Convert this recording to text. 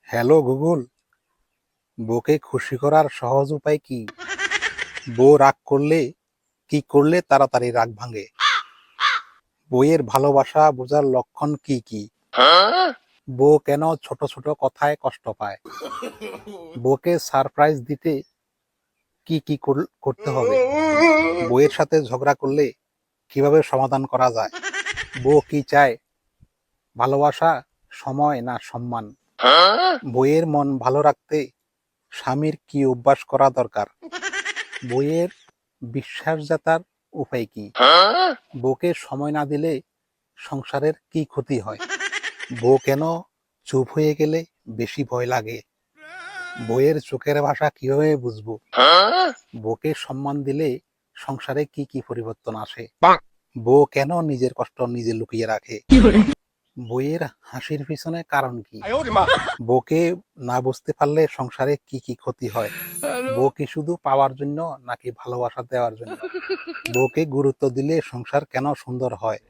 Hello Google, বউকে খুশি করার সহজ উপায় কি? বউ রাগ করলে কি করলে তাড়াতাড়ি রাগ ভাঙে? বউয়ের ভালোবাসা বোঝার লক্ষণ কি কি? বউ কেন ছোট ছোট কথায় কষ্ট পায়? বউকে সারপ্রাইজ দিতে কি কি করতে হবে? বউয়ের সাথে ঝগড়া করলে কিভাবে সমাধান করা যায়? বউ কি চায়, ভালোবাসা, সময় না সম্মান? বউয়ের মন ভালো রাখতে স্বামীর কি অভ্যাস করা দরকার? বউয়ের বিশ্বাসঘাতকতার উপায় কি? বউকে সময় না দিলে সংসারের কি ক্ষতি হয়? বউ কেন চুপ হয়ে গেলে বেশি ভয় লাগে? বউয়ের চোখের ভাষা কিভাবে বুঝবো? বউকে সম্মান দিলে সংসারে কি কি পরিবর্তন আসে? বউ কেন নিজের কষ্ট নিজে লুকিয়ে রাখে? বউয়ের হাসির পিছনে কারণ কি? বউকে না বুঝতে পারলে সংসারে কি কি ক্ষতি হয়? বউ কি শুধু পাওয়ার জন্য নাকি ভালোবাসা দেওয়ার জন্য? বউকে গুরুত্ব দিলে সংসার কেন সুন্দর হয়?